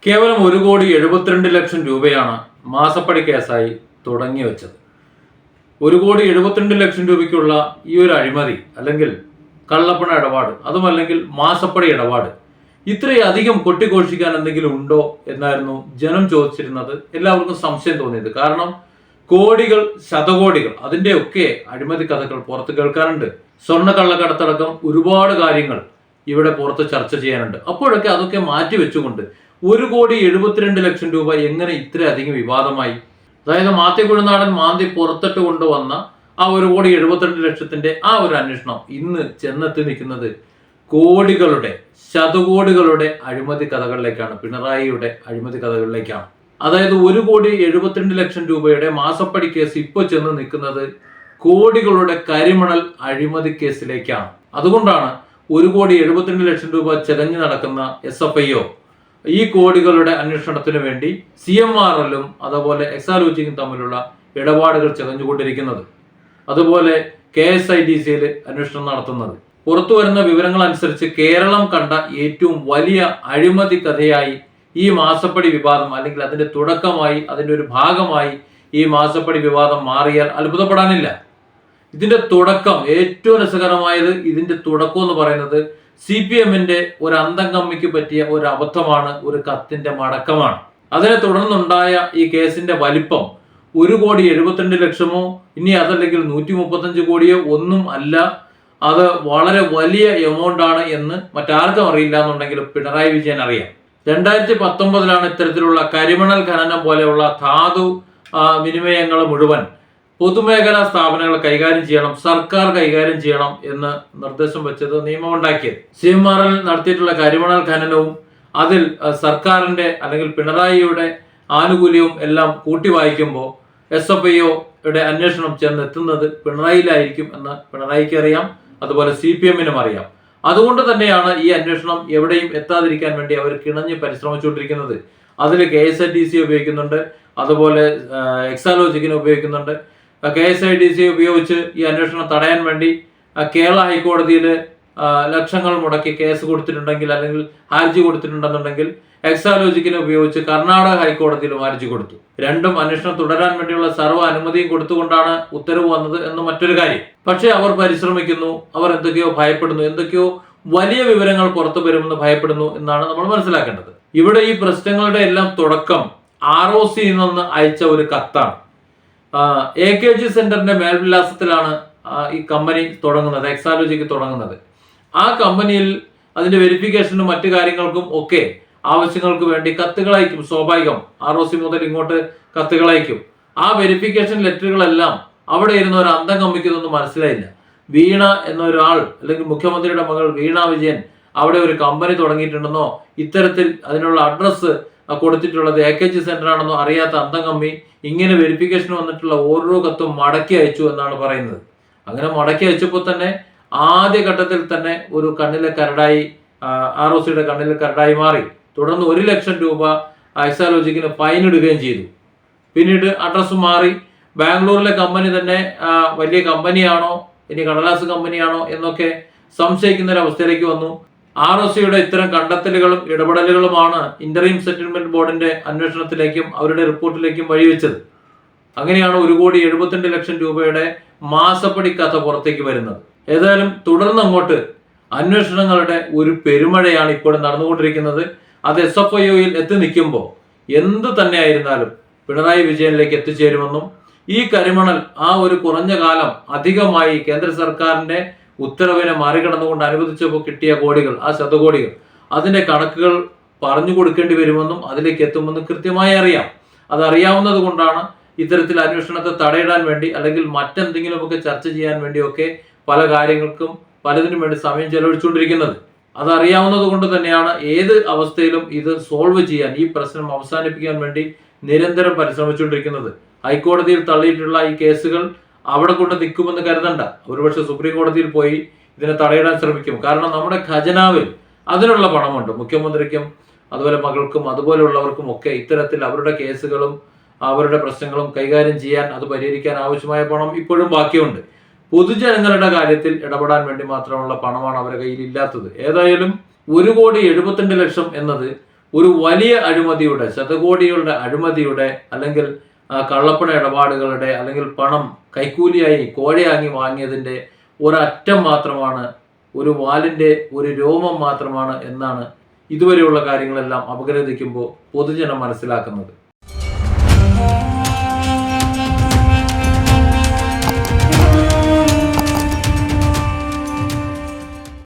കേവലം 1,72,00,000 രൂപയാണ് മാസപ്പടി കേസായി തുടങ്ങി വെച്ചത്. 1,72,00,000 രൂപയ്ക്കുള്ള ഈ ഒരു അഴിമതി അല്ലെങ്കിൽ കള്ളപ്പണ ഇടപാട്, അതുമല്ലെങ്കിൽ മാസപ്പടി ഇടപാട് ഇത്രയധികം കൊട്ടിഘോഷിക്കാൻ എന്തെങ്കിലും ഉണ്ടോ എന്നായിരുന്നു ജനം ചോദിച്ചിരുന്നത്. എല്ലാവർക്കും സംശയം തോന്നിയത്. കാരണം കോടികൾ, ശതകോടികൾ, അതിൻ്റെയൊക്കെ അഴിമതി കഥകൾ പുറത്ത് കേൾക്കാനുണ്ട്. സ്വർണ്ണ കള്ളക്കടത്തടക്കം ഒരുപാട് കാര്യങ്ങൾ ഇവിടെ പുറത്ത് ചർച്ച ചെയ്യാനുണ്ട്. അപ്പോഴൊക്കെ അതൊക്കെ മാറ്റി വെച്ചുകൊണ്ട് 1,72,00,000 രൂപ എങ്ങനെ ഇത്രയധികം വിവാദമായി? അതായത് മാത്തിക്കുഴനാടൻ മാന്തി പുറത്തിട്ട് കൊണ്ടുവന്ന ആ 1,72,00,000 ആ ഒരു അന്വേഷണം ഇന്ന് ചെന്നെത്തി നിൽക്കുന്നത് കോടികളുടെ, ശതകോടികളുടെ അഴിമതി കഥകളിലേക്കാണ്. പിണറായിയുടെ അഴിമതി കഥകളിലേക്കാണ്. അതായത് 1,72,00,000 രൂപയുടെ മാസപ്പടി കേസ് ഇപ്പോൾ ചെന്ന് നിൽക്കുന്നത് കോടികളുടെ കരിമണൽ അഴിമതി കേസിലേക്കാണ്. അതുകൊണ്ടാണ് 1,72,00,000 രൂപ ചെകഞ്ഞു നടക്കുന്ന SFIO ഈ കോടികളുടെ അന്വേഷണത്തിന് വേണ്ടി CMRL-ഉം അതുപോലെ എക്സാലോജിക്കും തമ്മിലുള്ള ഇടപാടുകൾ ചെകഞ്ഞുകൊണ്ടിരിക്കുന്നത്. അതുപോലെ KSIDCയിൽ അന്വേഷണം നടത്തുന്നത്. പുറത്തു വരുന്ന വിവരങ്ങൾ അനുസരിച്ച് കേരളം കണ്ട ഏറ്റവും വലിയ അഴിമതി കഥയായി ഈ മാസപ്പടി വിവാദം, അല്ലെങ്കിൽ അതിന്റെ തുടക്കമായി, അതിന്റെ ഒരു ഭാഗമായി ഈ മാസപ്പടി വിവാദം മാറിയാൽ അത്ഭുതപ്പെടാനില്ല. ഇതിന്റെ തുടക്കം, ഏറ്റവും രസകരമായത് ഇതിന്റെ തുടക്കം എന്ന് പറയുന്നത് CPM-ന്റെ ഒരു അന്തം കമ്മിക്ക് പറ്റിയ ഒരു അബദ്ധമാണ്, ഒരു കത്തിന്റെ മടക്കമാണ്. അതിനെ തുടർന്നുണ്ടായ ഈ കേസിന്റെ വലിപ്പം 1,72,00,000 ഇനി അതല്ലെങ്കിൽ 135 കോടിയോ ഒന്നും അല്ല. അത് വളരെ വലിയ എമൗണ്ട് ആണ് എന്ന് മറ്റാർക്കും അറിയില്ല എന്നുണ്ടെങ്കിലും പിണറായി വിജയൻ അറിയാം. 2019 ഇത്തരത്തിലുള്ള കരിമണൽ ഖനനം പോലെയുള്ള ധാതു വിനിമയങ്ങൾ മുഴുവൻ പൊതുമേഖലാ സ്ഥാപനങ്ങൾ കൈകാര്യം ചെയ്യണം, സർക്കാർ കൈകാര്യം ചെയ്യണം എന്ന് നിർദ്ദേശം വെച്ചത്, നിയമമുണ്ടാക്കിയത്. CMRL നടത്തിയിട്ടുള്ള കരിമണൽ ഖനനവും അതിൽ സർക്കാരിന്റെ അല്ലെങ്കിൽ പിണറായിയുടെ ആനുകൂല്യവും എല്ലാം കൂട്ടി വായിക്കുമ്പോൾ SFIO-യുടെ അന്വേഷണം ചെന്നെത്തുന്നത് പിണറായിയിലായിരിക്കും എന്ന് പിണറായിക്ക് അറിയാം, അതുപോലെ CPM-നും അറിയാം. അതുകൊണ്ട് തന്നെയാണ് ഈ അന്വേഷണം എവിടെയും എത്താതിരിക്കാൻ വേണ്ടി അവർ കിണഞ്ഞ് പരിശ്രമിച്ചുകൊണ്ടിരിക്കുന്നത്. അതിൽ KSIDC ഉപയോഗിക്കുന്നുണ്ട്, അതുപോലെ എക്സാലോജിക്കിനെ ഉപയോഗിക്കുന്നുണ്ട്. KSIDC ഉപയോഗിച്ച് ഈ അന്വേഷണം തടയാൻ വേണ്ടി കേരള ഹൈക്കോടതിയിൽ ലക്ഷങ്ങൾ മുടക്കി കേസ് കൊടുത്തിട്ടുണ്ടെങ്കിൽ, അല്ലെങ്കിൽ ഹർജി കൊടുത്തിട്ടുണ്ടെന്നുണ്ടെങ്കിൽ എക്സാലോജിക്കിനെ ഉപയോഗിച്ച് കർണാടക ഹൈക്കോടതിയിലും ഹർജി കൊടുത്തു. രണ്ടും അന്വേഷണം തുടരാൻ വേണ്ടിയുള്ള സർവ്വ അനുമതിയും കൊടുത്തുകൊണ്ടാണ് ഉത്തരവ് വന്നത് എന്ന് മറ്റൊരു കാര്യം. പക്ഷേ അവർ പരിശ്രമിക്കുന്നു, അവർ എന്തൊക്കെയോ ഭയപ്പെടുന്നു, എന്തൊക്കെയോ വലിയ വിവരങ്ങൾ പുറത്തു വരുമെന്ന് ഭയപ്പെടുന്നു എന്നാണ് നമ്മൾ മനസ്സിലാക്കേണ്ടത്. ഇവിടെ ഈ പ്രശ്നങ്ങളുടെ എല്ലാം തുടക്കം ROC-യിൽ നിന്ന് അയച്ച ഒരു കത്താണ്. AKG സെന്ററിന്റെ മേൽവിലാസത്തിലാണ് ഈ കമ്പനി തുടങ്ങുന്നത്, എക്സാലോജിക്ക് തുടങ്ങുന്നത്. ആ കമ്പനിയിൽ അതിന്റെ വെരിഫിക്കേഷനും മറ്റു കാര്യങ്ങൾക്കും ഒക്കെ ആവശ്യങ്ങൾക്ക് വേണ്ടി കത്തുകളയക്കും. സ്വാഭാവികം, ROC മുതൽ ഇങ്ങോട്ട് കത്തുകളയക്കും. ആ വെരിഫിക്കേഷൻ ലെറ്ററുകളെല്ലാം അവിടെ ഇരുന്ന ഒരു അന്തം കമ്മിക്കുന്നൊന്നും മനസ്സിലായില്ല. വീണ എന്നൊരാൾ, അല്ലെങ്കിൽ മുഖ്യമന്ത്രിയുടെ മകൾ വീണ വിജയൻ അവിടെ ഒരു കമ്പനി തുടങ്ങിയിട്ടുണ്ടെന്നോ, ഇത്തരത്തിൽ അതിനുള്ള അഡ്രസ്സ് കൊടുത്തിട്ടുള്ളത് AKG സെന്റർ ആണെന്നോ അറിയാത്ത അന്തം കമ്മി ഇങ്ങനെ വെരിഫിക്കേഷൻ വന്നിട്ടുള്ള ഓരോ കത്തും മടക്കി അയച്ചു എന്നാണ് പറയുന്നത്. അങ്ങനെ മടക്കി അയച്ചപ്പോൾ തന്നെ ആദ്യഘട്ടത്തിൽ തന്നെ ഒരു കണ്ണിലെ കരടായി, ROC-യുടെ കണ്ണിലെ കരടായി മാറി. തുടർന്ന് 1 ലക്ഷം രൂപ എക്സാലോജിക്കിന് ഫൈൻ ഇടുകയും ചെയ്തു. പിന്നീട് അഡ്രസ്സ് മാറി. ബാംഗ്ലൂരിലെ കമ്പനി തന്നെ വലിയ കമ്പനിയാണോ ഇനി കടലാസ് കമ്പനിയാണോ എന്നൊക്കെ സംശയിക്കുന്ന ഒരു അവസ്ഥയിലേക്ക് വന്നു. ROC-യുടെ ഇത്തരം കണ്ടെത്തലുകളും ഇടപെടലുകളുമാണ് ഇന്ററീം സെറ്റിൽമെന്റ് ബോർഡിന്റെ അന്വേഷണത്തിലേക്കും അവരുടെ റിപ്പോർട്ടിലേക്കും വഴിവെച്ചത്. അങ്ങനെയാണ് 1,72,00,000 രൂപയുടെ മാസപ്പടി കഥ പുറത്തേക്ക് വരുന്നത്. ഏതായാലും തുടർന്ന് അങ്ങോട്ട് അന്വേഷണങ്ങളുടെ ഒരു പെരുമഴയാണ് ഇപ്പോൾ നടന്നുകൊണ്ടിരിക്കുന്നത്. അത് SFIO-യിൽ എത്തി നിൽക്കുമ്പോൾ എന്ത് തന്നെ ആയിരുന്നാലും പിണറായി വിജയനിലേക്ക് എത്തിച്ചേരുമെന്നും ഈ കരിമണൽ ആ ഒരു കുറഞ്ഞ കാലം അധികമായി കേന്ദ്ര സർക്കാരിന്റെ ഉത്തരവിനെ മറികടന്നുകൊണ്ട് അനുവദിച്ചപ്പോൾ കിട്ടിയ കോടികൾ, ആ ശതകോടികൾ, അതിന്റെ കണക്കുകൾ പറഞ്ഞു കൊടുക്കേണ്ടി വരുമെന്നും അതിലേക്ക് എത്തുമെന്നും കൃത്യമായി അറിയാം. അതറിയാവുന്നത് കൊണ്ടാണ് ഇത്തരത്തിൽ അന്വേഷണത്തെ തടയിടാൻ വേണ്ടി, അല്ലെങ്കിൽ മറ്റെന്തെങ്കിലുമൊക്കെ ചർച്ച ചെയ്യാൻ വേണ്ടിയൊക്കെ പല കാര്യങ്ങൾക്കും പലതിനും വേണ്ടി സമയം ചെലവഴിച്ചുകൊണ്ടിരിക്കുന്നത്. അതറിയാവുന്നത് കൊണ്ട് തന്നെയാണ് ഏത് അവസ്ഥയിലും ഇത് സോൾവ് ചെയ്യാൻ, ഈ പ്രശ്നം അവസാനിപ്പിക്കാൻ വേണ്ടി നിരന്തരം പരിശ്രമിച്ചുകൊണ്ടിരിക്കുന്നത്. ഹൈക്കോടതിയിൽ തള്ളിയിട്ടുള്ള ഈ കേസുകൾ അവിടെ കൊണ്ട് നിൽക്കുമെന്ന് കരുതണ്ട. ഒരുപക്ഷെ സുപ്രീം കോടതിയിൽ പോയി ഇതിനെ തടയിടാൻ ശ്രമിക്കും. കാരണം നമ്മുടെ ഖജനാവിൽ അതിനുള്ള പണമുണ്ട്. മുഖ്യമന്ത്രിക്കും അതുപോലെ മകൾക്കും അതുപോലെയുള്ളവർക്കും ഒക്കെ ഇത്തരത്തിൽ അവരുടെ കേസുകളും അവരുടെ പ്രശ്നങ്ങളും കൈകാര്യം ചെയ്യാൻ, അത് പരിഹരിക്കാൻ ആവശ്യമായ പണം ഇപ്പോഴും ബാക്കിയുണ്ട്. പൊതുജനങ്ങളുടെ കാര്യത്തിൽ ഇടപെടാൻ വേണ്ടി മാത്രമുള്ള പണമാണ് അവരുടെ കയ്യിൽ ഇല്ലാത്തത്. ഏതായാലും 1,72,00,000 എന്നത് ഒരു വലിയ അഴിമതിയുടെ, ശതകോടികളുടെ അഴിമതിയുടെ, അല്ലെങ്കിൽ കള്ളപ്പണ ഇടപാടുകളുടെ, അല്ലെങ്കിൽ പണം കൈക്കൂലിയായി കോഴയാങ്ങി വാങ്ങിയതിൻ്റെ ഒരറ്റം മാത്രമാണ്, ഒരു വാലിൻ്റെ ഒരു രോമം മാത്രമാണ് എന്നാണ് ഇതുവരെയുള്ള കാര്യങ്ങളെല്ലാം അപഗ്രഥിക്കുമ്പോൾ പൊതുജനം മനസ്സിലാക്കുന്നത്.